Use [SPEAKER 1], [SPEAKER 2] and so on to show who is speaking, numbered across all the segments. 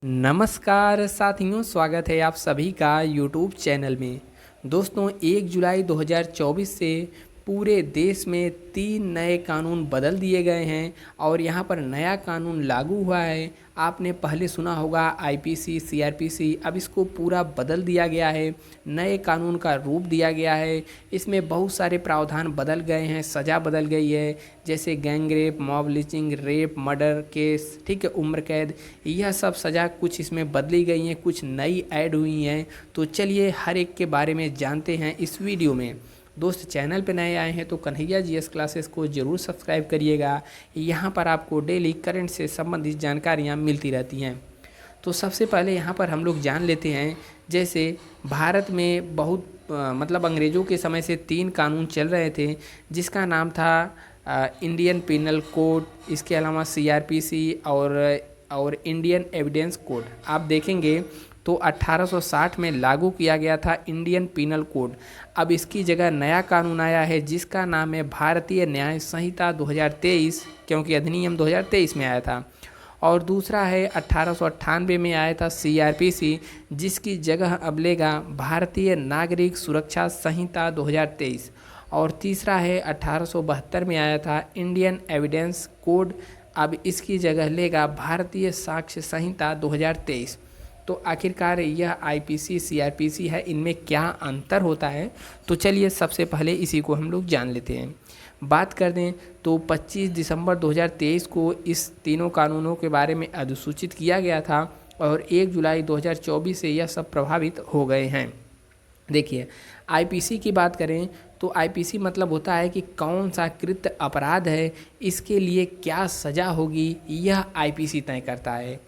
[SPEAKER 1] नमस्कार साथियों, स्वागत है आप सभी का यूट्यूब चैनल में। दोस्तों, 1 जुलाई 2024 से पूरे देश में 3 नए कानून बदल दिए गए हैं और यहाँ पर नया कानून लागू हुआ है। आपने पहले सुना होगा आईपीसी, सीआरपीसी, अब इसको पूरा बदल दिया गया है, नए कानून का रूप दिया गया है। इसमें बहुत सारे प्रावधान बदल गए हैं, सज़ा बदल गई है, जैसे gang rape, mob lynching, rape, murder case, ठीक है, उम्र कैद, यह सब सज़ा कुछ इसमें बदली गई हैं, कुछ नई ऐड हुई हैं। तो चलिए हर एक के बारे में जानते हैं इस वीडियो में। दोस्त, चैनल पर नए आए हैं तो कन्हैया जीएस क्लासेस को ज़रूर सब्सक्राइब करिएगा। यहाँ पर आपको डेली करंट से संबंधित जानकारियाँ मिलती रहती हैं। तो सबसे पहले यहाँ पर हम लोग जान लेते हैं, जैसे भारत में बहुत मतलब अंग्रेज़ों के समय से 3 कानून चल रहे थे, जिसका नाम था इंडियन पिनल कोड, इसके अलावा सीआरपीसी और इंडियन एविडेंस कोड। आप देखेंगे तो 1860 में लागू किया गया था इंडियन पिनल कोड। अब इसकी जगह नया कानून आया है जिसका नाम है भारतीय न्याय संहिता 2023, क्योंकि अधिनियम 2023 में आया था। और दूसरा है 1898 में आया था सीआरपीसी, जिसकी जगह अब लेगा भारतीय नागरिक सुरक्षा संहिता 2023। और तीसरा है 1872 में आया था इंडियन एविडेंस कोड, अब इसकी जगह लेगा भारतीय साक्ष्य संहिता 2023। तो आखिरकार यह आईपीसी सीआरपीसी है, इनमें क्या अंतर होता है? तो चलिए सबसे पहले इसी को हम लोग जान लेते हैं। बात कर दें तो 25 दिसंबर 2023 को इस तीनों कानूनों के बारे में अधिसूचित किया गया था और 1 जुलाई 2024 से यह सब प्रभावित हो गए हैं। देखिए, आईपीसी की बात करें तो आईपीसी मतलब होता है कि कौन सा कृत्य अपराध है, इसके लिए क्या सज़ा होगी, यह आईपीसी तय करता है।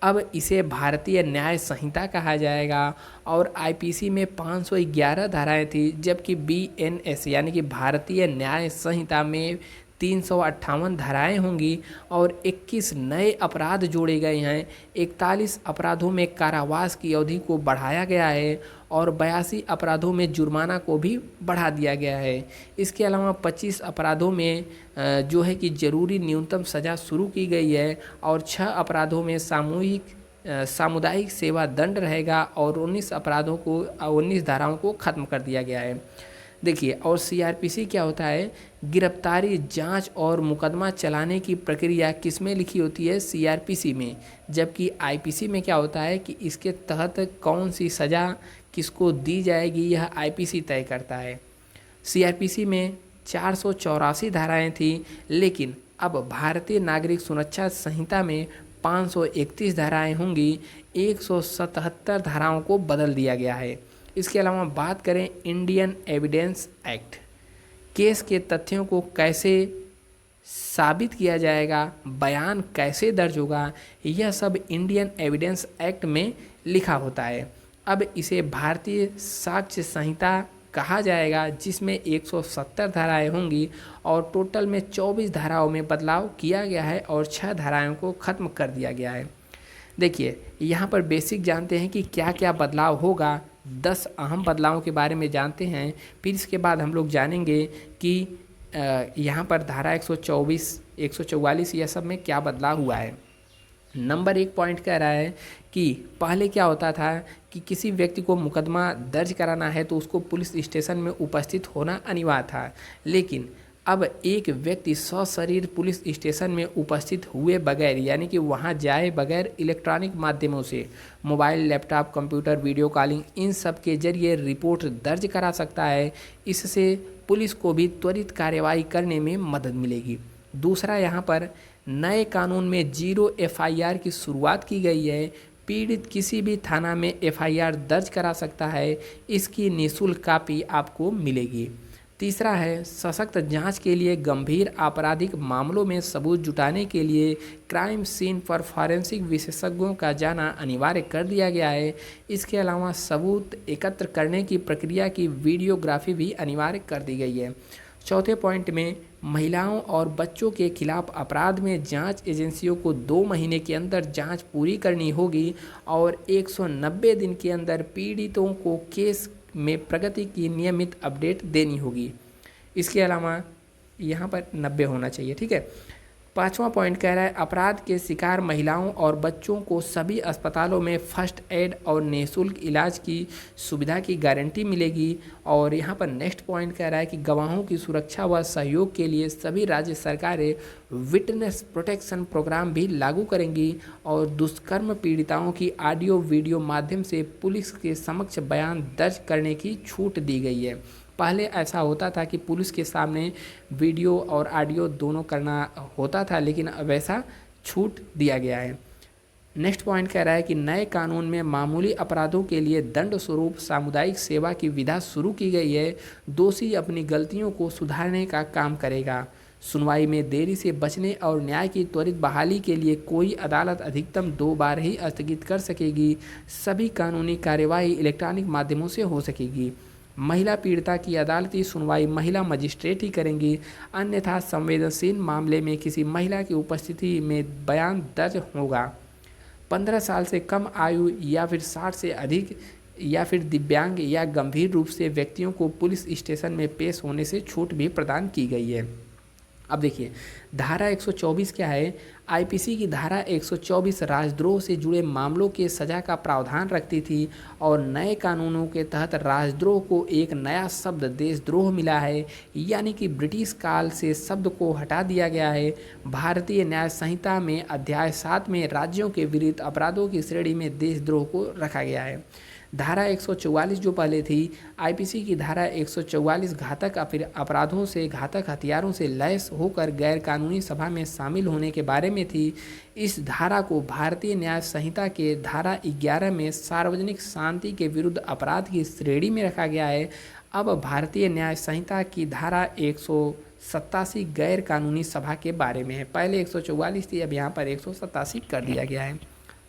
[SPEAKER 1] अब इसे भारतीय न्याय संहिता कहा जाएगा और आईपीसी में 511 धाराएं थी, जबकि बीएनएस यानी कि भारतीय न्याय संहिता में 358 धाराएं होंगी और 21 नए अपराध जोड़े गए हैं। 41 अपराधों में कारावास की अवधि को बढ़ाया गया है और 82 अपराधों में जुर्माना को भी बढ़ा दिया गया है। इसके अलावा 25 अपराधों में जो है कि ज़रूरी न्यूनतम सज़ा शुरू की गई है और 6 अपराधों में सामुदायिक सेवा दंड रहेगा और 19 धाराओं को ख़त्म कर दिया गया है। देखिए, और सीआरपीसी क्या होता है? गिरफ्तारी, जांच और मुकदमा चलाने की प्रक्रिया किस में लिखी होती है? सीआरपीसी में। जबकि आईपीसी में क्या होता है कि इसके तहत कौन सी सज़ा किसको दी जाएगी, यह आईपीसी तय करता है। सीआरपीसी में 484 धाराएं थी, लेकिन अब भारतीय नागरिक सुरक्षा संहिता में 531 धाराएं होंगी। 177 धाराओं को बदल दिया गया है। इसके अलावा बात करें इंडियन एविडेंस एक्ट, केस के तथ्यों को कैसे साबित किया जाएगा, बयान कैसे दर्ज होगा, यह सब इंडियन एविडेंस एक्ट में लिखा होता है। अब इसे भारतीय साक्ष्य संहिता कहा जाएगा, जिसमें 170 धाराएं होंगी और टोटल में 24 धाराओं में बदलाव किया गया है और 6 धाराओं को ख़त्म कर दिया गया है। देखिए, यहाँ पर बेसिक जानते हैं कि क्या क्या बदलाव होगा। 10 अहम बदलावों के बारे में जानते हैं, फिर इसके बाद हम लोग जानेंगे कि यहाँ पर धारा 124, 144 यह सब में क्या बदलाव हुआ है। नंबर 1 पॉइंट कह रहा है कि पहले क्या होता था कि किसी व्यक्ति को मुकदमा दर्ज कराना है तो उसको पुलिस स्टेशन में उपस्थित होना अनिवार्य था, लेकिन अब एक व्यक्ति सशरीर पुलिस स्टेशन में उपस्थित हुए बगैर, यानी कि वहां जाए बगैर, इलेक्ट्रॉनिक माध्यमों से mobile, laptop, computer, video calling, इन सब के जरिए रिपोर्ट दर्ज करा सकता है। इससे पुलिस को भी त्वरित कार्यवाही करने में मदद मिलेगी। दूसरा, यहाँ पर नए कानून में 0 एफआईआर की शुरुआत की गई है। पीड़ित किसी भी थाना में एफआईआर दर्ज करा सकता है, इसकी निःशुल्क कापी आपको मिलेगी। तीसरा है, सशक्त जांच के लिए गंभीर आपराधिक मामलों में सबूत जुटाने के लिए क्राइम सीन पर फॉरेंसिक विशेषज्ञों का जाना अनिवार्य कर दिया गया है। इसके अलावा सबूत एकत्र करने की प्रक्रिया की वीडियोग्राफी भी अनिवार्य कर दी गई है। चौथे पॉइंट में महिलाओं और बच्चों के खिलाफ अपराध में जांच एजेंसियों को 2 महीने के अंदर जांच पूरी करनी होगी और 190 दिन के अंदर पीड़ितों को केस में प्रगति की नियमित अपडेट देनी होगी। इसके अलावा यहाँ पर 90 होना चाहिए, ठीक है। 5वां पॉइंट कह रहा है अपराध के शिकार महिलाओं और बच्चों को सभी अस्पतालों में फर्स्ट एड और निःशुल्क इलाज की सुविधा की गारंटी मिलेगी। और यहाँ पर नेक्स्ट पॉइंट कह रहा है कि गवाहों की सुरक्षा व सहयोग के लिए सभी राज्य सरकारें विटनेस प्रोटेक्शन प्रोग्राम भी लागू करेंगी और दुष्कर्म पीड़िताओं की ऑडियो वीडियो माध्यम से पुलिस के समक्ष बयान दर्ज करने की छूट दी गई है। पहले ऐसा होता था कि पुलिस के सामने वीडियो और ऑडियो दोनों करना होता था, लेकिन अब ऐसा छूट दिया गया है। नेक्स्ट पॉइंट कह रहा है कि नए कानून में मामूली अपराधों के लिए दंड स्वरूप सामुदायिक सेवा की विधा शुरू की गई है। दोषी अपनी गलतियों को सुधारने का काम करेगा। सुनवाई में देरी से बचने और न्याय की त्वरित बहाली के लिए कोई अदालत अधिकतम 2 बार ही स्थगित कर सकेगी। सभी कानूनी कार्यवाही इलेक्ट्रॉनिक माध्यमों से हो सकेगी। महिला पीड़िता की अदालती सुनवाई महिला मजिस्ट्रेट ही करेंगी, अन्यथा संवेदनशील मामले में किसी महिला की उपस्थिति में बयान दर्ज होगा। 15 साल से कम आयु या फिर 60 से अधिक या फिर दिव्यांग या गंभीर रूप से व्यक्तियों को पुलिस स्टेशन में पेश होने से छूट भी प्रदान की गई है। अब देखिए धारा 124 क्या है। आईपीसी की धारा 124 राजद्रोह से जुड़े मामलों के सजा का प्रावधान रखती थी और नए कानूनों के तहत राजद्रोह को एक नया शब्द देशद्रोह मिला है, यानी कि ब्रिटिश काल से शब्द को हटा दिया गया है। भारतीय न्याय संहिता में अध्याय 7 में राज्यों के विरुद्ध अपराधों की श्रेणी में देशद्रोह को रखा गया है। धारा 144 जो पहले थी, आईपीसी की धारा 144 घातक अपराधों से घातक हथियारों से लैस होकर गैर कानूनी सभा में शामिल होने के बारे में थी। इस धारा को भारतीय न्याय संहिता के धारा 11 में सार्वजनिक शांति के विरुद्ध अपराध की श्रेणी में रखा गया है। अब भारतीय न्याय संहिता की धारा 187 गैर कानूनी सभा के बारे में है। पहले 144 थी, अब यहाँ पर 187 कर दिया गया है।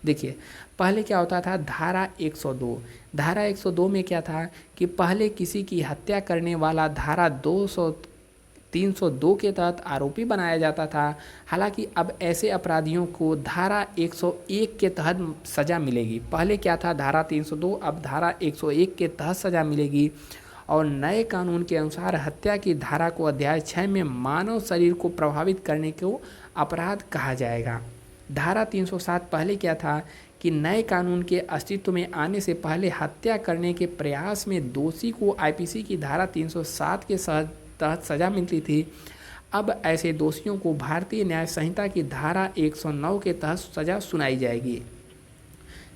[SPEAKER 1] देखिए पहले क्या होता था, धारा 102। धारा 102 में क्या था कि पहले किसी की हत्या करने वाला धारा 302 के तहत आरोपी बनाया जाता था। हालांकि अब ऐसे अपराधियों को धारा 101 के तहत सज़ा मिलेगी। पहले क्या था, धारा 302, अब धारा 101 के तहत सज़ा मिलेगी। और नए कानून के अनुसार हत्या की धारा को अध्याय 6 में मानव शरीर को प्रभावित करने को अपराध कहा जाएगा। धारा 307 पहले क्या था कि नए कानून के अस्तित्व में आने से पहले हत्या करने के प्रयास में दोषी को आईपीसी की धारा 307 के तहत सजा मिलती थी। अब ऐसे दोषियों को भारतीय न्याय संहिता की धारा 109 के तहत सजा सुनाई जाएगी।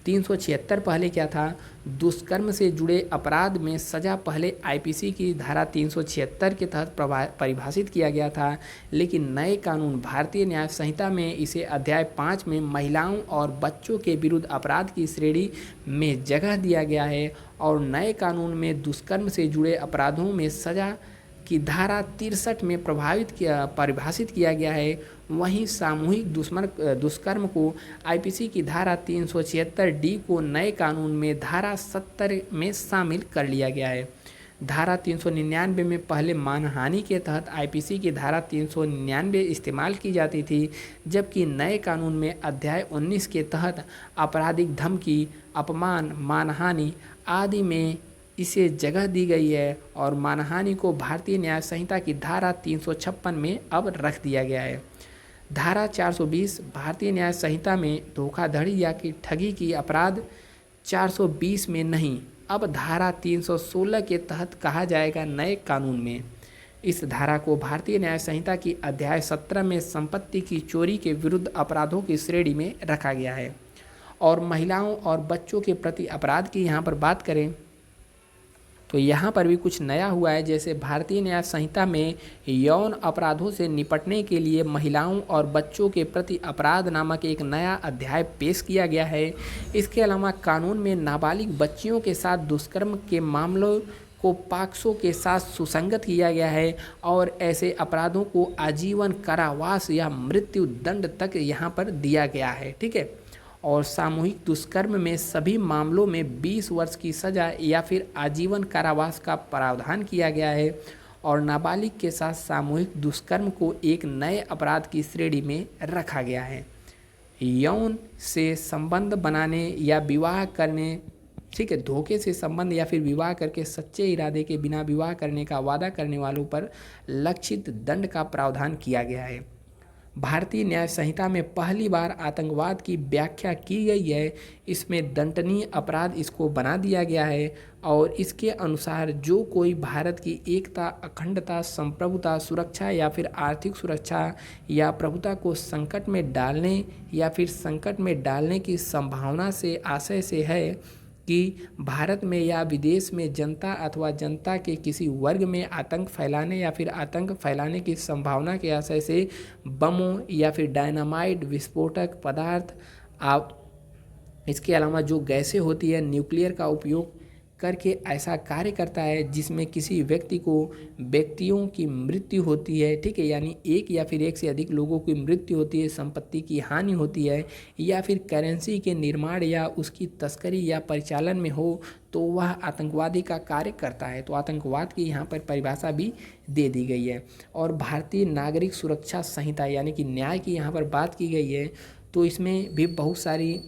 [SPEAKER 1] 376 पहले क्या था, दुष्कर्म से जुड़े अपराध में सजा पहले आईपीसी की धारा 376 के तहत परिभाषित किया गया था, लेकिन नए कानून भारतीय न्याय संहिता में इसे अध्याय 5 में महिलाओं और बच्चों के विरुद्ध अपराध की श्रेणी में जगह दिया गया है। और नए कानून में दुष्कर्म से जुड़े अपराधों में सजा की धारा 63 में परिभाषित किया गया है। वहीं सामूहिक दुष्कर्म को आईपीसी की धारा 376 डी को नए कानून में धारा 70 में शामिल कर लिया गया है। धारा 399 में पहले मानहानि के तहत आईपीसी की धारा 399 इस्तेमाल की जाती थी, जबकि नए कानून में अध्याय 19 के तहत आपराधिक धमकी, अपमान, मानहानि आदि में इसे जगह दी गई है। और मानहानि को भारतीय न्याय संहिता की धारा 356 में अब रख दिया गया है। धारा 420 भारतीय न्याय संहिता में धोखाधड़ी या कि ठगी की अपराध 420 में नहीं, अब धारा 316 के तहत कहा जाएगा नए कानून में। इस धारा को भारतीय न्याय संहिता की अध्याय 17 में संपत्ति की चोरी के विरुद्ध अपराधों की श्रेणी में रखा गया है। और महिलाओं और बच्चों के प्रति अपराध की यहाँ पर बात करें तो यहाँ पर भी कुछ नया हुआ है। जैसे भारतीय न्याय संहिता में यौन अपराधों से निपटने के लिए महिलाओं और बच्चों के प्रति अपराध नामक एक नया अध्याय पेश किया गया है। इसके अलावा कानून में नाबालिग बच्चियों के साथ दुष्कर्म के मामलों को पॉक्सो के साथ सुसंगत किया गया है और ऐसे अपराधों को आजीवन कारावास या मृत्यु दंड तक यहाँ पर दिया गया है। ठीक है। और सामूहिक दुष्कर्म में सभी मामलों में 20 वर्ष की सज़ा या फिर आजीवन कारावास का प्रावधान किया गया है। और नाबालिग के साथ सामूहिक दुष्कर्म को एक नए अपराध की श्रेणी में रखा गया है। यौन से संबंध बनाने या विवाह करने, ठीक है, धोखे से संबंध या फिर विवाह करके सच्चे इरादे के बिना विवाह करने का वादा करने वालों पर लक्षित दंड का प्रावधान किया गया है। भारतीय न्याय संहिता में पहली बार आतंकवाद की व्याख्या की गई है। इसमें दंडनीय अपराध इसको बना दिया गया है और इसके अनुसार जो कोई भारत की एकता, अखंडता, संप्रभुता, सुरक्षा या फिर आर्थिक सुरक्षा या प्रभुता को संकट में डालने या फिर संकट में डालने की संभावना से आशय से है कि भारत में या विदेश में जनता अथवा जनता के किसी वर्ग में आतंक फैलाने या फिर आतंक फैलाने की संभावना के आशय से बमों या फिर डायनामाइट, विस्फोटक पदार्थ, आप इसके अलावा जो गैसें होती है न्यूक्लियर का उपयोग करके ऐसा कार्य करता है जिसमें किसी व्यक्तियों की मृत्यु होती है, ठीक है, यानी एक या फिर एक से अधिक लोगों की मृत्यु होती है, संपत्ति की हानि होती है, या फिर करेंसी के निर्माण या उसकी तस्करी या परिचालन में हो, तो वह आतंकवादी का कार्य करता है। तो आतंकवाद की यहाँ पर परिभाषा भी दे दी गई है। और भारतीय नागरिक सुरक्षा संहिता यानी कि न्याय की यहाँ पर बात की गई है, तो इसमें भी बहुत सारी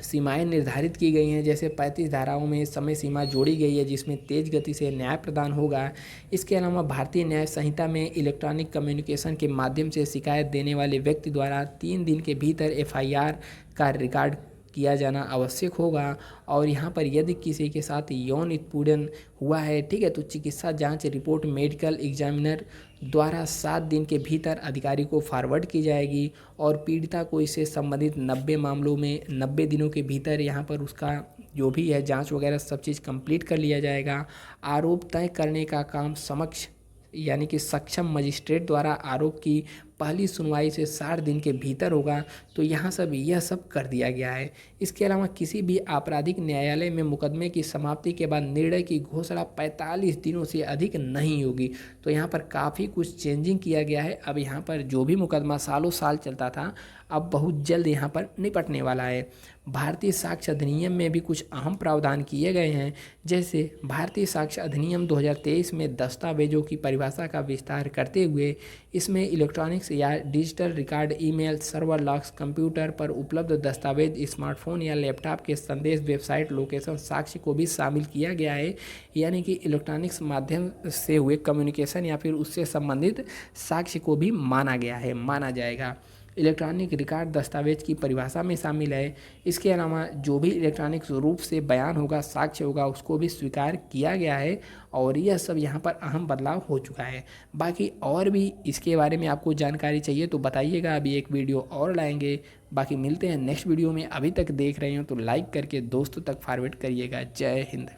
[SPEAKER 1] सीमाएं निर्धारित की गई हैं। जैसे 35 धाराओं में समय सीमा जोड़ी गई है जिसमें तेज गति से न्याय प्रदान होगा। इसके अलावा भारतीय न्याय संहिता में इलेक्ट्रॉनिक कम्युनिकेशन के माध्यम से शिकायत देने वाले व्यक्ति द्वारा 3 दिन के भीतर एफआईआर का रिकॉर्ड किया जाना आवश्यक होगा। और यहाँ पर यदि किसी के साथ यौन उत्पीड़न हुआ है, ठीक है, तो चिकित्सा जांच रिपोर्ट मेडिकल एग्जामिनर द्वारा 7 दिन के भीतर अधिकारी को फॉरवर्ड की जाएगी और पीड़िता को इससे संबंधित 90 मामलों में 90 दिनों के भीतर यहाँ पर उसका जो भी है जांच वगैरह सब चीज़ कंप्लीट कर लिया जाएगा। आरोप तय करने का काम समक्ष यानी कि सक्षम मजिस्ट्रेट द्वारा आरोप की पहली सुनवाई से 60 दिन के भीतर होगा। तो यहाँ सब यह सब कर दिया गया है। इसके अलावा किसी भी आपराधिक न्यायालय में मुकदमे की समाप्ति के बाद निर्णय की घोषणा 45 दिनों से अधिक नहीं होगी। तो यहाँ पर काफ़ी कुछ चेंजिंग किया गया है। अब यहाँ पर जो भी मुकदमा सालों साल चलता था अब बहुत जल्द यहाँ पर निपटने वाला है। भारतीय साक्ष्य अधिनियम में भी कुछ अहम प्रावधान किए गए हैं। जैसे भारतीय साक्ष्य अधिनियम 2023 में दस्तावेजों की परिभाषा का विस्तार करते हुए इसमें इलेक्ट्रॉनिक्स या digital record, email, server logs, computer पर उपलब्ध दस्तावेज, स्मार्टफोन या लैपटॉप के संदेश, वेबसाइट, लोकेशन साक्ष्य को भी शामिल किया गया है। यानी कि इलेक्ट्रॉनिक्स माध्यम से हुए कम्युनिकेशन या फिर उससे संबंधित साक्ष्य को भी माना जाएगा। इलेक्ट्रॉनिक रिकॉर्ड दस्तावेज की परिभाषा में शामिल है। इसके अलावा जो भी इलेक्ट्रॉनिक रूप से बयान होगा, साक्ष्य होगा, उसको भी स्वीकार किया गया है। और यह सब यहाँ पर अहम बदलाव हो चुका है। बाकी और भी इसके बारे में आपको जानकारी चाहिए तो बताइएगा, अभी एक वीडियो और लाएंगे। बाकी मिलते हैं नेक्स्ट वीडियो में। अभी तक देख रहे हो तो लाइक करके दोस्तों तक फॉरवर्ड करिएगा। जय हिंद।